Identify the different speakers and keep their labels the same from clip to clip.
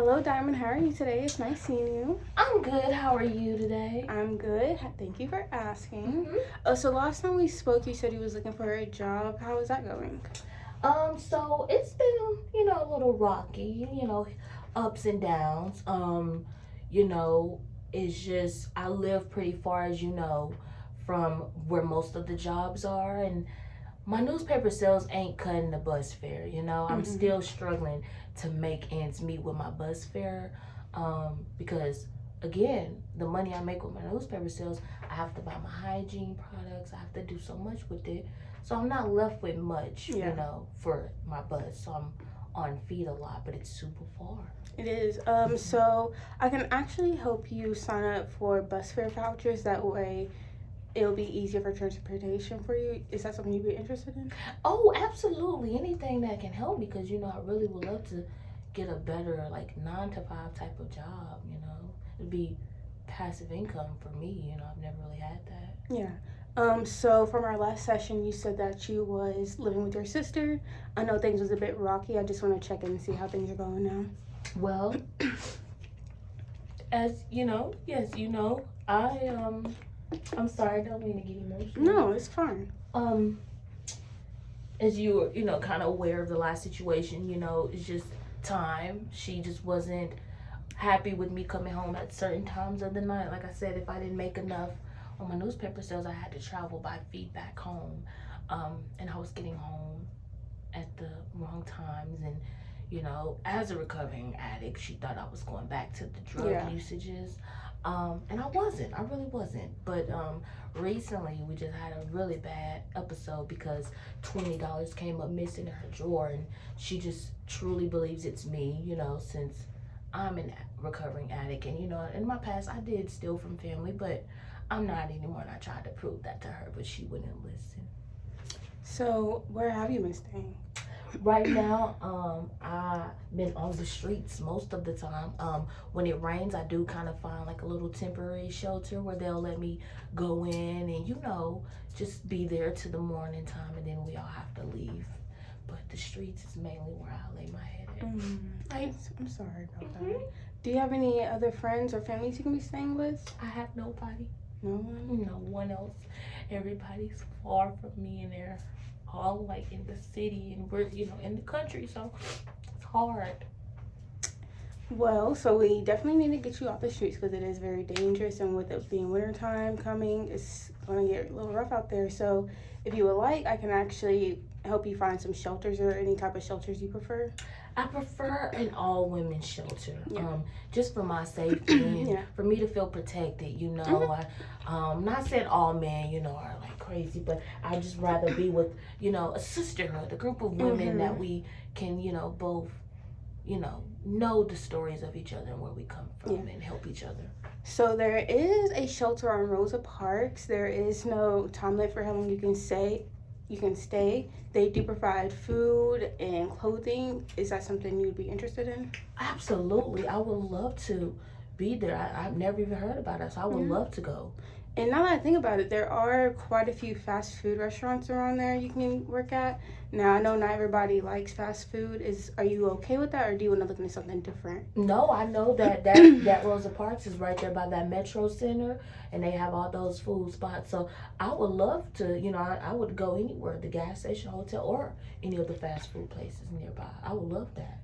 Speaker 1: Hello, Diamond. How are you today? It's nice seeing you.
Speaker 2: I'm good. How are you today?
Speaker 1: I'm good. Thank you for asking.
Speaker 2: hmm
Speaker 1: So last time we spoke, you said you was looking for a job. How is that going?
Speaker 2: So it's been, a little rocky, ups and downs. You know, it's just I live pretty far, as you know, from where most of the jobs are, and my newspaper sales ain't cutting the bus fare. I'm
Speaker 1: Mm-hmm.
Speaker 2: still struggling to make ends meet with my bus fare, because again, the money I make with my newspaper sales, I have to buy my hygiene products. I have to do so much with it, so I'm not left with much,
Speaker 1: Yeah,
Speaker 2: for my bus. So I'm on feet a lot, but it's super far.
Speaker 1: it is. So I can actually help you sign up for bus fare vouchers. That way, it'll be easier for transportation for you. Is that something you'd be interested in?
Speaker 2: Oh, absolutely. Anything that can help me, because I really would love to get a better, like, 9 to 5 type of job. It'd be passive income for me. I've never really had that.
Speaker 1: Yeah. So from our last session, you said that you was living with your sister. I know things was a bit rocky. I just want to check in and see how things are going now.
Speaker 2: Well, as you know, yes, I'm sorry, I don't mean to get emotional.
Speaker 1: No, it's fine.
Speaker 2: Um, as you were, kind of aware of the last situation, it's just time. She just wasn't happy with me coming home at certain times of the night. Like I said, if I didn't make enough on my newspaper sales, I had to travel by feet back home. And I was getting home at the wrong times. And, as a recovering addict, she thought I was going back to the drug
Speaker 1: Yeah.
Speaker 2: usages. And I wasn't. I really wasn't. But recently, we just had a really bad episode because $20 came up missing in her drawer. And she just truly believes it's me, since I'm a recovering addict. And, in my past, I did steal from family, but I'm not anymore. And I tried to prove that to her, but she wouldn't listen.
Speaker 1: So where have you been staying?
Speaker 2: Right now, I've been on the streets most of the time. When it rains, I do kind of find like a little temporary shelter where they'll let me go in and, just be there to the morning time, and then we all have to leave. But the streets is mainly where I lay my head at.
Speaker 1: I'm sorry about
Speaker 2: hmm
Speaker 1: that. Do you have any other friends or families you can be staying with?
Speaker 2: I have nobody,
Speaker 1: No one?
Speaker 2: no one else. Everybody's far from me, and they're all like in the city, and we're, in the country, so it's hard.
Speaker 1: Well, so we definitely need to get you off the streets because it is very dangerous, and with it being wintertime coming, it's going to get a little rough out there. So if you would like, I can actually help you find some shelters or any type of shelters you prefer.
Speaker 2: I prefer an all women shelter,
Speaker 1: Yeah.
Speaker 2: just for my safety and
Speaker 1: Yeah.
Speaker 2: for me to feel protected.
Speaker 1: Mhm.
Speaker 2: Not saying all men, are like crazy, but I just rather be with, a sisterhood, a group of women that
Speaker 1: Mhm.
Speaker 2: we can, both, know the stories of each other and where we come
Speaker 1: Yeah.
Speaker 2: from and help each other.
Speaker 1: So there is a shelter on Rosa Parks. There is no time limit for how long you can stay. You can stay. They do provide food and clothing. Is that something you'd be interested in?
Speaker 2: Absolutely, I would love to be there. I've never even heard about it, so I would
Speaker 1: Yeah.
Speaker 2: love to go.
Speaker 1: And now that I think about it, there are quite a few fast food restaurants around there you can work at. Now I know not everybody likes fast food. Are you okay with that, or do you want to look into something different?
Speaker 2: No, I know that Rosa Parks is right there by that Metro Center, and they have all those food spots. So I would love to, I would go anywhere, the gas station, hotel, or any of the fast food places nearby. I would love that.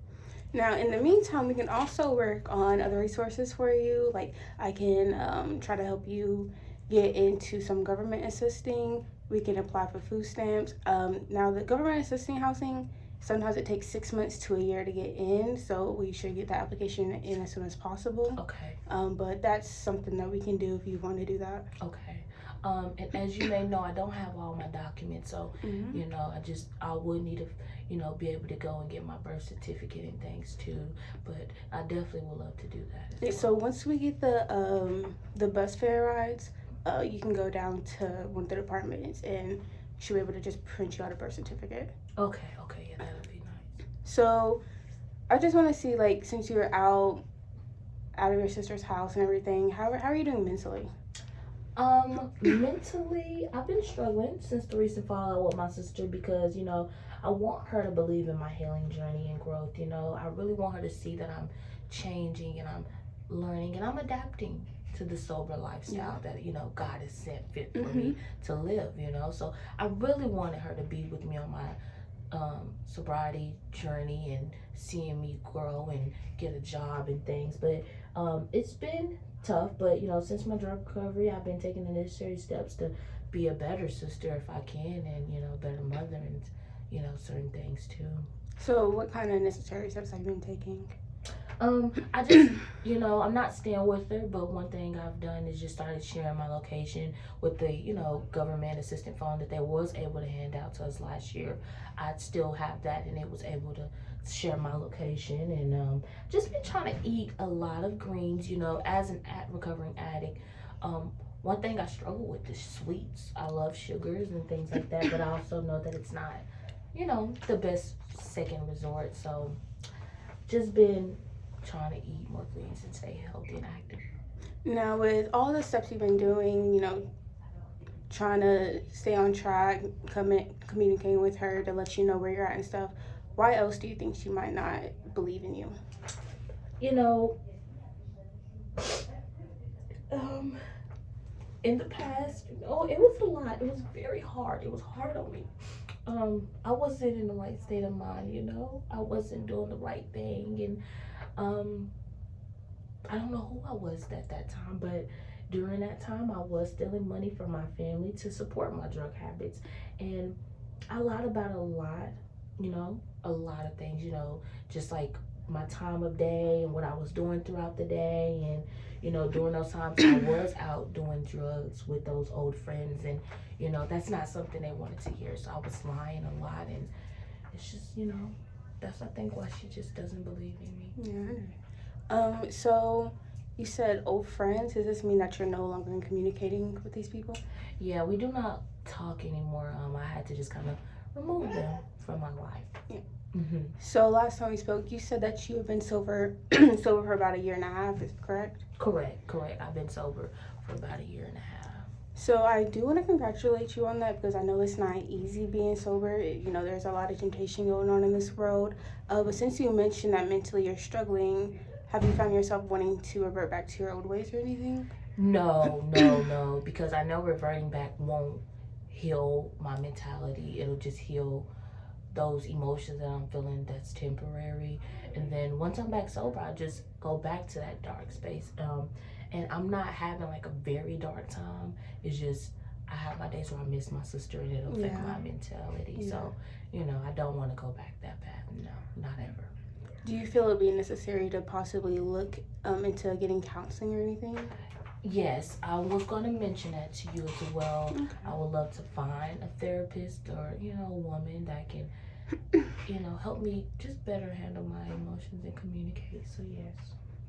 Speaker 1: Now, in the meantime, we can also work on other resources for you. Like, I can try to help you get into some government assisting. We can apply for food stamps. Now, the government assisting housing, sometimes it takes 6 months to a year to get in, so we should get that application in as soon as possible.
Speaker 2: Okay.
Speaker 1: But that's something that we can do if you want to do that.
Speaker 2: Okay. And as you may know, I don't have all my documents, so
Speaker 1: Mm-hmm.
Speaker 2: I would need to, be able to go and get my birth certificate and things too. But I definitely would love to do that as
Speaker 1: So
Speaker 2: well.
Speaker 1: once we get the bus fare rides, you can go down to one of the departments and she'll be able to just print you out a birth certificate.
Speaker 2: Okay. Okay. Yeah, that would be nice.
Speaker 1: So I just want to see, like, since you're out of your sister's house and everything, how are you doing mentally?
Speaker 2: Mentally, I've been struggling since the recent fallout with my sister because, I want her to believe in my healing journey and growth. I really want her to see that I'm changing and I'm learning and I'm adapting to the sober lifestyle that, God has sent fit for me to live. So I really wanted her to be with me on my sobriety journey and seeing me grow and get a job and things. But it's been tough. But since my drug recovery, I've been taking the necessary steps to be a better sister if I can, and better mother, and certain things too.
Speaker 1: So, what kind of necessary steps have you been taking?
Speaker 2: I just, I'm not staying with her, but one thing I've done is just started sharing my location with the, government assistant phone that they was able to hand out to us last year. I'd still have that, and it was able to share my location, and just been trying to eat a lot of greens, as an recovering addict. One thing I struggle with is sweets. I love sugars and things like that, but I also know that it's not, the best second resort. So just been trying to eat more greens and stay healthy and active.
Speaker 1: Now, with all the steps you've been doing, trying to stay on track, communicating with her to let you know where you're at and stuff, why else do you think she might not believe in you?
Speaker 2: You know, um, in the past, it was a lot. It was very hard. It was hard on me. I wasn't in the right state of mind. I wasn't doing the right thing, and I don't know who I was at that time, but during that time, I was stealing money from my family to support my drug habits. And I lied about a lot of things, just like my time of day and what I was doing throughout the day. And, during those times, I was out doing drugs with those old friends. And, that's not something they wanted to hear. So I was lying a lot. And it's just, that's, I think, why she just doesn't believe in me.
Speaker 1: Yeah. So you said old friends. Does this mean that you're no longer communicating with these people?
Speaker 2: Yeah, we do not talk anymore. I had to just kind of remove them from my life.
Speaker 1: Yeah.
Speaker 2: hmm
Speaker 1: So last time we spoke, you said that you have been sober sober for about a year and a half. Is correct?
Speaker 2: Correct. I've been sober for about a year and a half.
Speaker 1: So I do want to congratulate you on that because I know it's not easy being sober. There's a lot of temptation going on in this world. But since you mentioned that mentally you're struggling, have you found yourself wanting to revert back to your old ways or anything?
Speaker 2: No, because I know reverting back won't heal my mentality. It'll just heal those emotions that I'm feeling that's temporary. And then once I'm back sober, I just go back to that dark space. And I'm not having like a very dark time. It's just I have my days where I miss my sister and it'll affect my mentality.
Speaker 1: Yeah.
Speaker 2: So, I don't want to go back that bad. No, not ever.
Speaker 1: Do you feel it would be necessary to possibly look into getting counseling or anything?
Speaker 2: Yes, I was going to mention that to you as well.
Speaker 1: Okay.
Speaker 2: I would love to find a therapist or, a woman that can, help me just better handle my emotions and communicate. So, yes.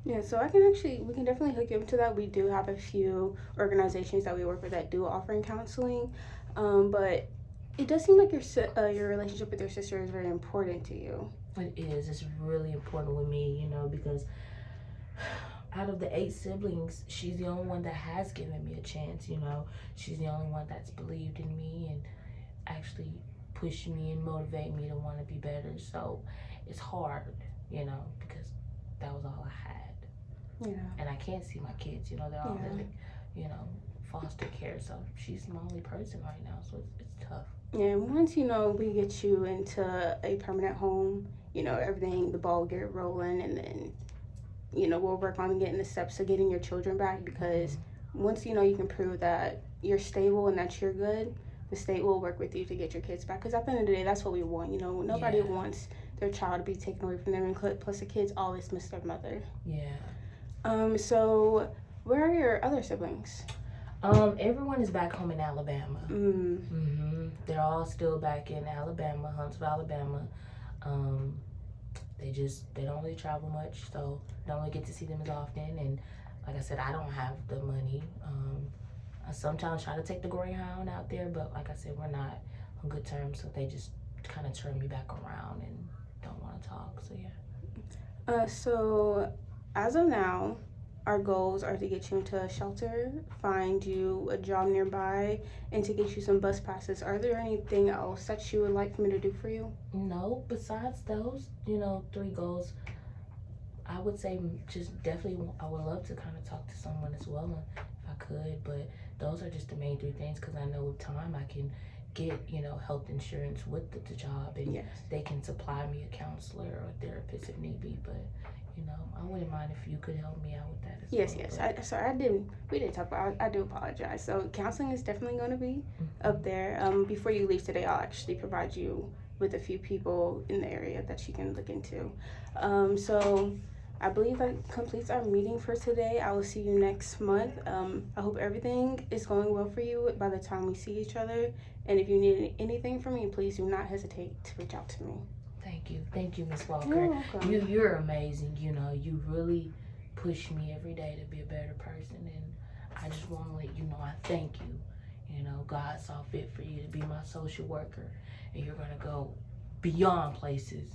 Speaker 1: Yeah, so we can definitely hook you up to that. We do have a few organizations that we work with that do offering counseling, but it does seem like your relationship with your sister is very important to you.
Speaker 2: It is. It's really important with me, because out of the 8 siblings, she's the only one that has given me a chance, She's the only one that's believed in me and actually pushed me and motivated me to want to be better. So it's hard, because that was all I had.
Speaker 1: Yeah.
Speaker 2: And I can't see my kids, they're all in, foster care. So she's my only person right now. So it's tough.
Speaker 1: Yeah, and once we get you into a permanent home, everything, the ball get rolling, and then we'll work on getting the steps to getting your children back because once you can prove that you're stable and that you're good, the state will work with you to get your kids back. Because at the end of the day, that's what we want. Nobody wants their child to be taken away from them, and plus the kids always miss their mother.
Speaker 2: Yeah.
Speaker 1: So where are your other siblings?
Speaker 2: Everyone is back home in Alabama. They're all still back in Alabama, Huntsville, Alabama. They don't really travel much, so don't really get to see them as often. And like I said, I don't have the money. I sometimes try to take the Greyhound out there, but like I said, we're not on good terms, so they just kind of turn me back around and don't want to talk. So yeah.
Speaker 1: So as of now, our goals are to get you into a shelter, find you a job nearby, and to get you some bus passes. Are there anything else that you would like for me to do for you?
Speaker 2: No, besides those, 3 goals, I would say just definitely I would love to kind of talk to someone as well if I could, but those are just the main 3 things because I know with time I can get, health insurance with the job and
Speaker 1: Yes.
Speaker 2: they can supply me a counselor or a therapist if need be, but I wouldn't mind if you could help me out with that as
Speaker 1: Yes,
Speaker 2: well.
Speaker 1: yes. We didn't talk about. I do apologize. So counseling is definitely going to be
Speaker 2: Mhm.
Speaker 1: up there. Before you leave today, I'll actually provide you with a few people in the area that you can look into. So I believe that completes our meeting for today. I will see you next month. I hope everything is going well for you by the time we see each other. And if you need anything from me, please do not hesitate to reach out to me.
Speaker 2: Thank you, Miss
Speaker 1: You're
Speaker 2: Walker.
Speaker 1: welcome.
Speaker 2: You're amazing. You really push me every day to be a better person, and I just want to let you know I thank you. God saw fit for you to be my social worker, and you're gonna go beyond places.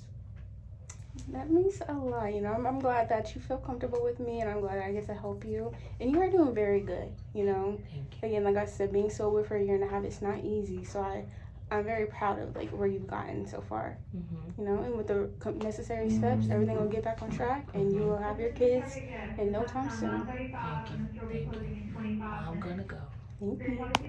Speaker 1: That means a lot. I'm glad that you feel comfortable with me, and I'm glad I get to help you. And you are doing very good.
Speaker 2: Thank you.
Speaker 1: Again, like I said, being sober for a year and a half, it's not easy. So I'm very proud of like where you've gotten so far.
Speaker 2: Mm-hmm.
Speaker 1: And with the necessary steps, everything will get back on track, and you will have your kids in no time soon.
Speaker 2: Thank you. I'm gonna go.
Speaker 1: Thank you.